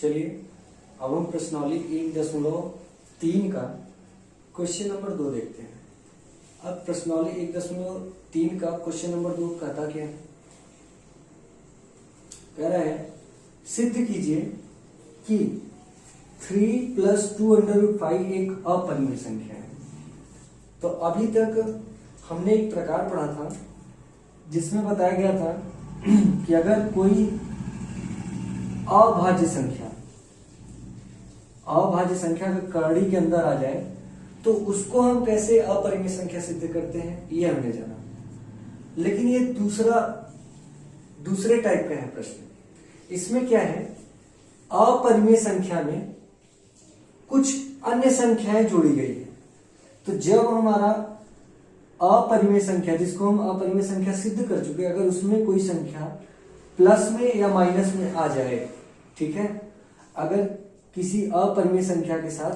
चलिए अब हम प्रश्नावली 1.3 का क्वेश्चन नंबर 2 देखते हैं। अब प्रश्नावली 1.3 का क्वेश्चन नंबर 2 कहता क्या है? कह रहा है सिद्ध कीजिए कि 3 + 2√5 एक अपरिमेय संख्या है। तो अभी तक हमने एक प्रकार पढ़ा था जिसमें बताया गया था कि अगर कोई अभाज्य संख्या अगर कड़ी के अंदर आ जाए तो उसको हम कैसे अपरिमेय संख्या सिद्ध करते हैं, ये हमने जाना। लेकिन ये दूसरे टाइप का है प्रश्न। इसमें क्या है, अपरिमेय संख्या में कुछ अन्य संख्याएं जोड़ी गई है। तो जब हमारा अपरिमेय संख्या, जिसको हम अपरिमेय संख्या सिद्ध कर चुके, अगर उसमें कोई संख्या प्लस में या माइनस में आ जाए, ठीक है, अगर किसी अपरिमेय संख्या के साथ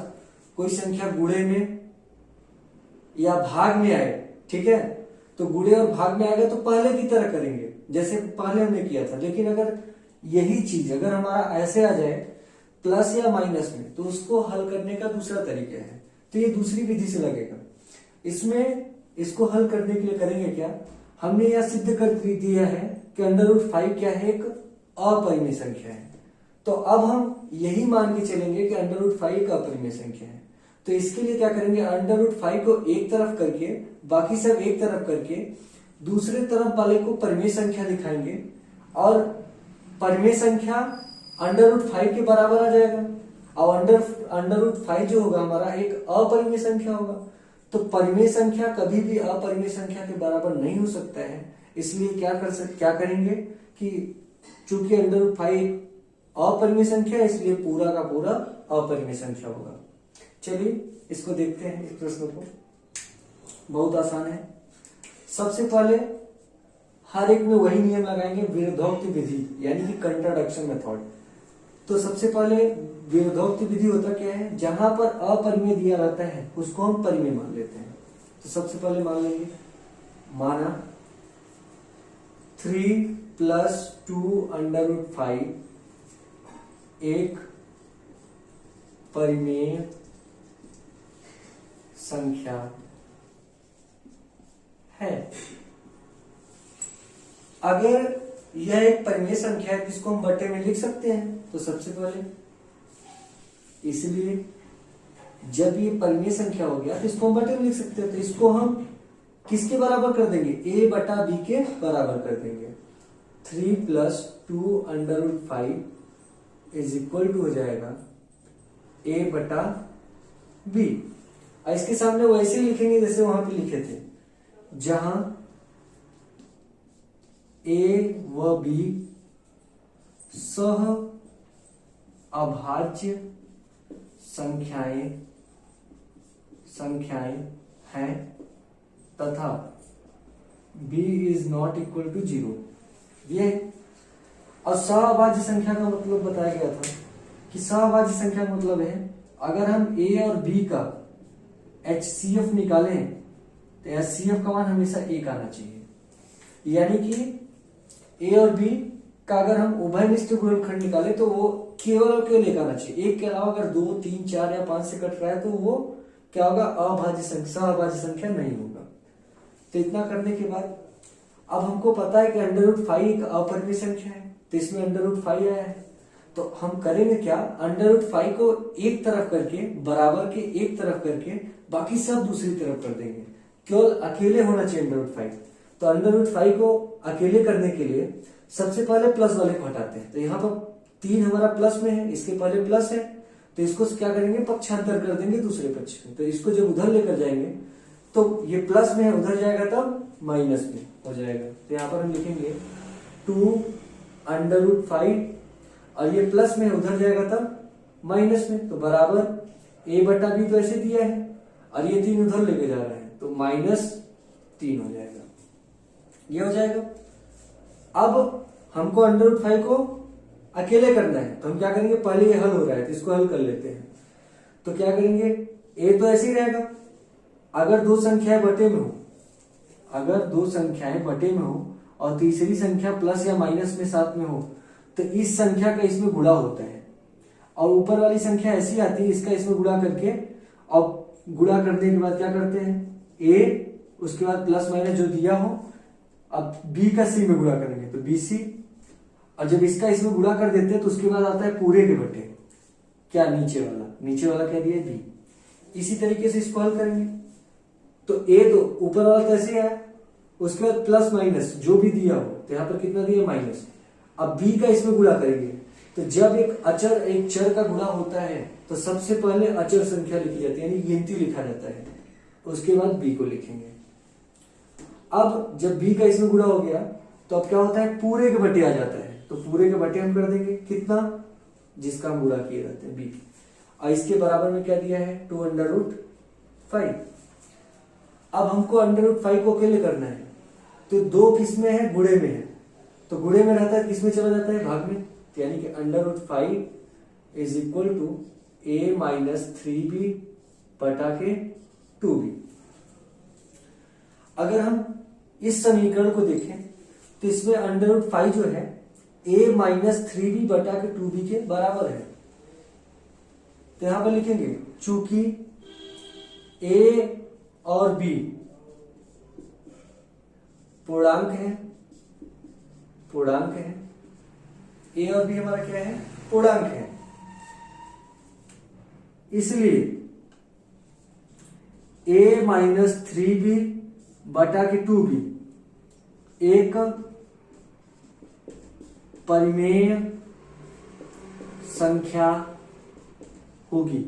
कोई संख्या गुणे में या भाग में आए, ठीक है, तो गुणे और भाग में आएगा तो पहले की तरह करेंगे जैसे पहले हमने किया था। लेकिन अगर यही चीज अगर हमारा ऐसे आ जाए प्लस या माइनस में, तो उसको हल करने का दूसरा तरीका है। तो ये दूसरी विधि से लगेगा। इसमें इसको हल करने के लिए करेंगे क्या, हमने यह सिद्ध कर दिया है कि √5 क्या है, एक अपरिमेय संख्या है। तो अब हम यही मान के चलेंगे कि √5 एक अपरिमेय संख्या है। तो इसके लिए क्या करेंगे, √5 को एक तरफ करके, बाकी सब एक तरफ करके, दूसरे तरफ वाले को परिमेय संख्या दिखाएंगे और परिमेय संख्या √5 के बराबर आ जाएगा। और √5 जो होगा हमारा एक अपरिमेय संख्या होगा। तो परिमेय संख्या कभी भी अपरिमेय संख्या के बराबर नहीं हो सकता है। इसलिए क्या करेंगे कि चूंकि √5 अपरिमेय संख्या है, इसलिए पूरा का पूरा अपरिमेय संख्या होगा। चलिए इसको देखते हैं, इस प्रश्न को। बहुत आसान है। सबसे पहले हर एक में वही नियम लगाएंगे, विरोधोक्ति विधि, यानी कि कंट्राडिक्शन मेथड। तो सबसे पहले विरोधोक्ति विधि होता क्या है, जहां पर अपरिमेय दिया रहता है उसको हम परिमेय मान लेते हैं। तो सबसे पहले मान लेंगे, माना 3 + 2√5 एक परिमेय संख्या है। अगर यह एक परिमेय संख्या है तो इसको हम बटे में लिख सकते हैं। तो सबसे पहले, इसलिए जब ये परिमेय संख्या हो गया तो इसको हम बटे में लिख सकते हैं। तो इसको हम किसके बराबर कर देंगे, a/b के बराबर कर देंगे। 3 + 2√5 हो जाएगा a/b। इसके सामने वैसे ही लिखेंगे जैसे वहां पे लिखे थे, जहां a व b सह अभाज्य संख्याएं हैं तथा b ≠ 0। ये और सहअभाज्य संख्या का मतलब बताया गया था कि सहअभाज्य संख्या का मतलब है अगर हम a और b का HCF निकालें तो HCF का मान हमेशा 1 आना चाहिए। यानी कि a और b का अगर हम उभयनिष्ठ गुणनखंड निकाले तो वो केवल और केवल 1 आना चाहिए। 1 के अलावा अगर 2, 3, 4 या 5 से कट रहा है तो वो क्या होगा, सहअभाज्य संख्या नहीं होगा। तो इतना करने के बाद अब हमको पता है कि √5 एक अपरिमेय संख्या है, तो इसमें √5 आया है। तो हम करेंगे क्या, √5 को एक तरफ करके, बराबर के एक तरफ करके, बाकी सब दूसरी तरफ कर देंगे। केवल अकेले होना चाहिए √5। तो √5 को अकेले करने के लिए सबसे पहले प्लस वाले को हटाते हैं। तो यहाँ पर 3 हमारा प्लस में है, इसके पहले प्लस है, तो इसको क्या करेंगे, पक्षांतर कर देंगे दूसरे पक्ष में। तो इसको जब उधर लेकर जाएंगे तो ये प्लस में है, उधर जाएगा तब माइनस में हो जाएगा। तो यहाँ पर हम लिखेंगे 2√5 और ये प्लस में उधर जाएगा तब माइनस में, तो बराबर a/b तो ऐसे दिया है और ये 3 उधर लेके जा रहे हैं तो -3 हो जाएगा। ये हो जाएगा। अब हमको √5 को अकेले करना है, तो हम क्या करेंगे, पहले ये हल हो रहा है तो इसको हल कर लेते हैं। तो क्या करेंगे, a तो ऐसे ही रहेगा। अगर दो संख्याएं बटे में हो और तीसरी संख्या प्लस या माइनस में साथ में हो तो इस संख्या का इसमें गुणा होता है। और ऊपर वाली संख्या ऐसी आती है, इसका इसमें गुणा करके, और गुणा करने के बाद क्या करते हैं, a उसके बाद प्लस माइनस जो दिया हो, अब b का c में गुणा करेंगे तो bc, और जब इसका इसमें गुणा कर देते हैं तो उसके बाद आता है पूरे के बटे क्या, नीचे वाला क्या दिया है b। इसी तरीके से इसको हल करेंगे तो a तो ऊपर वाला तो ऐसे है, उसके बाद प्लस माइनस जो भी दिया हो, तो यहाँ पर कितना दिया माइनस, अब b का इसमें गुणा करेंगे। तो जब एक अचर एक चर का गुणा होता है तो सबसे पहले अचर संख्या लिखी जाती है, यानी गिनती लिखा जाता है, उसके बाद b को लिखेंगे। अब जब b का इसमें गुणा हो गया तो अब क्या होता है, पूरे के बटे आ जाता है, तो पूरे के बटे हम कर देंगे कितना, जिसका हम गुणा किए जाते हैं b, और इसके बराबर में क्या दिया है 2√5। अब हमको √5 को अकेले करना है, तो दो किस में है, गुणे में है, तो गुणे में रहता है किस में चला जाता है, भाग में, यानी कि √5 is equal to a - 3b बटा के 2b। अगर हम इस समीकरण को देखें तो इसमें √5 जो है a - 3b बटा के 2b के बराबर है, तो यहां पर लिखेंगे चूंकि a और b पूर्णांक है, a और b हमारा क्या है, पूर्णांक है, इसलिए a - 3b बटा के 2b एक परिमेय संख्या होगी।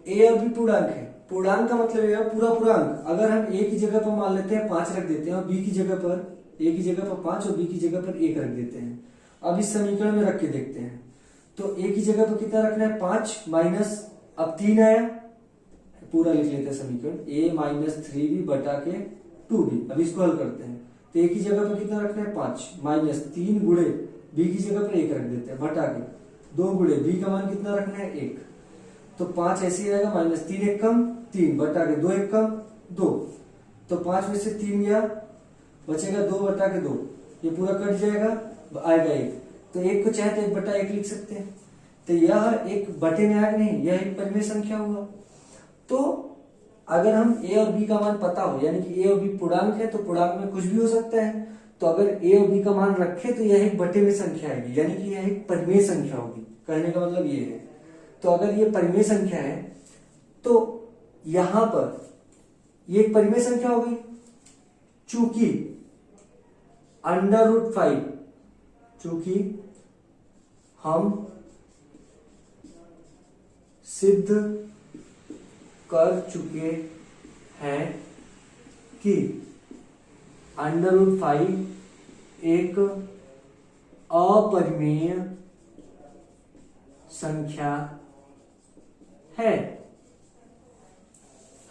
a और b पूर्णांक है, पूर्णांक का मतलब है पूरा पूर्णांक। अगर हम a की जगह पर मान लेते हैं 5 रख देते हैं, और b की जगह पर, a की जगह पर 5 और b की जगह पर 1 रख देते हैं। अब इस समीकरण में रख के देखते हैं, तो a की जगह पर कितना रखना है, 5 माइनस, अब 3 आया, पूरा लिख लेते हैं समीकरण, a - 3b बटा के 2b। अब इसको हल करते हैं, तो a की जगह पर कितना रखना है, 5 माइनस 3 गुणे b की जगह पर 1 रख देते हैं, बटा के 2 गुणे b का मान कितना रखना है, 1, तो 5 ऐसे ही आएगा, -3 एक कम 3 बटा के 2 एक कम 2, तो 5 में से 3 गया, बचेगा 2 बटा के 2, ये पूरा कट जाएगा, आएगा 1, तो 1 को चाहे तो 1 बटा 1 लिख सकते हैं। तो यह एक बटे में आएगा नहीं, यह एक परिमेय संख्या हुआ। तो अगर हम a और b का मान पता हो, यानी कि a और b पूर्णांक है, तो पूर्णांक में कुछ भी हो सकता है, तो अगर a और b का मान रखे तो यह एक बटे में संख्या आएगी, यानी कि यह एक परिमेय संख्या होगी। कहने का मतलब ये है, तो अगर ये परिमेय संख्या है तो यहां पर ये एक परिमेय संख्या होगी, चूंकि √5, चूंकि हम सिद्ध कर चुके हैं कि √5 एक अपरिमेय संख्या है।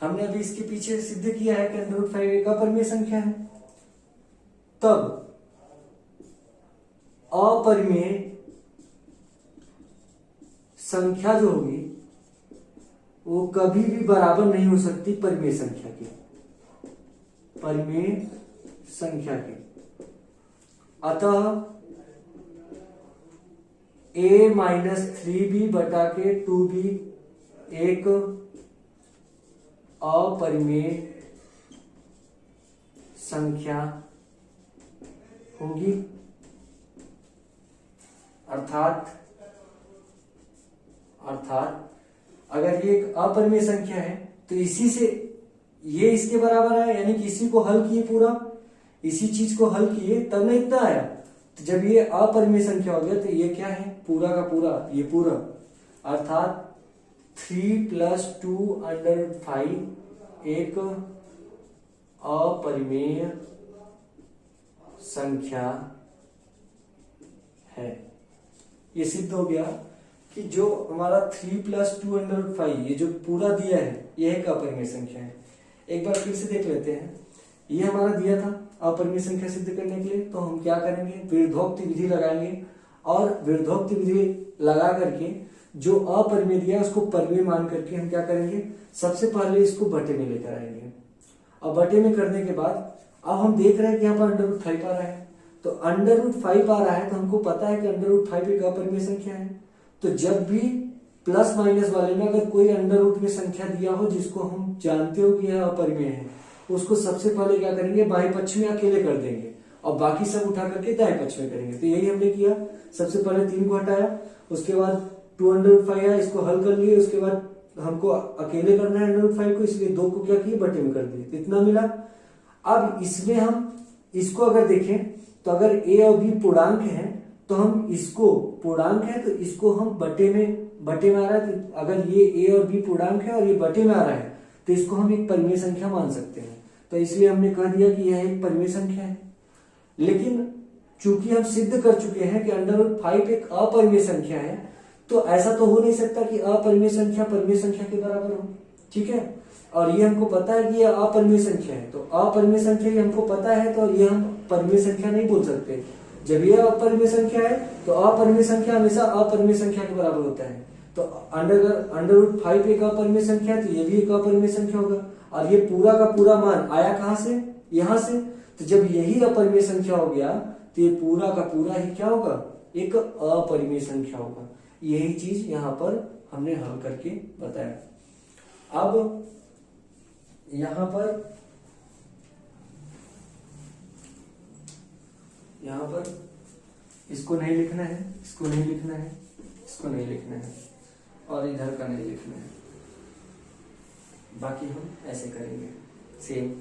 हमने अभी इसके पीछे सिद्ध किया है कि √5 एक अपरिमेय संख्या है, तब अपरिमेय संख्या जो होगी वो कभी भी बराबर नहीं हो सकती परिमेय संख्या के, अतः a - 3b बटा के 2b एक अपरिमेय संख्या होगी। अर्थात अगर ये एक अपरिमेय संख्या है तो इसी से ये इसके बराबर है, यानी कि इसी को हल किए, पूरा इसी चीज को हल किए तब ना इतना आया। तो जब ये अपरिमेय संख्या हो गया तो ये क्या है, पूरा का पूरा, ये पूरा, अर्थात 3 + 2√5 एक अपरिमेय संख्या है। ये सिद्ध हो गया कि जो हमारा 3 + 2√5 ये जो पूरा दिया है ये एक अपरिमेय संख्या है। एक बार फिर से देख लेते हैं, ये हमारा दिया था अपरिमेय संख्या सिद्ध करने के लिए, तो हम क्या करेंगे, विरोधोक्ति विधि लगाएंगे, और विरोधोक्ति विधि लगा करके जो अपरिमेय दिया है उसको परिमेय मान करके हम क्या करेंगे, सबसे पहले इसको बटे में लेकर आएंगे, और बटे में करने के बाद अब हम देख रहे हैं कि यहाँ पर √5 आ रहा है, तो √5 आ रहा है, तो हमको पता है कि √5 एक अपरिमेय संख्या है। तो जब भी प्लस माइनस वाले में अगर कोई अंडर रूट में संख्या दिया हो जिसको हम जानते हो कि यह अपरिमेय है, उसको सबसे पहले क्या करेंगे, बाएं पक्ष में अकेले कर देंगे और बाकी सब उठा करके दाएं पक्ष में करेंगे। तो यही हमने किया, सबसे पहले 3 को हटाया, उसके बाद 2√5 आया, इसको हल कर लिए, उसके बाद हमको अकेले करना है √5 को, इसलिए 2 को क्या किए, बटे में कर दिए, तो इतना मिला। अब इसमें हम इसको अगर देखें तो अगर a और b पूर्णांक है तो हम इसको, पूर्णांक है तो इसको हम बटे में आ रहा है, तो अगर ये a और b पूर्णांक है और ये बटे में आ रहा है तो इसको हम एक परिमेय संख्या मान सकते हैं। तो इसलिए हमने कह दिया कि यह एक परिमेय संख्या है। लेकिन चूंकि हम सिद्ध कर चुके हैं कि √5 एक अपरिमेय संख्या है, तो ऐसा तो हो नहीं सकता कि अपरिमेय संख्या परिमेय संख्या के बराबर हो, ठीक है। और ये हमको पता है कि ये अपरिमेय संख्या है, तो अपरिमेय संख्या ये हमको पता है, तो ये हम परिमेय संख्या नहीं बोल सकते। जब ये अपरिमेय संख्या है तो अपरिमेय संख्या हमेशा अपरिमेय संख्या के बराबर होता है। तो √5 एक अपरिमेय संख्या है, तो ये भी एक अपरिमेय संख्या होगा। और ये पूरा का पूरा मान आया कहां से, यहां से, तो जब यही अपरिमेय संख्या हो गया तो ये पूरा का पूरा ही क्या होगा, एक अपरिमेय संख्या होगा। यही चीज यहां पर हमने हल करके बताया। अब यहां पर इसको नहीं लिखना है, इसको नहीं लिखना है, इसको नहीं लिखना है और इधर का नहीं लिखना है, बाकी हम ऐसे करेंगे सेम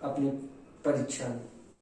अपनी परीक्षा में।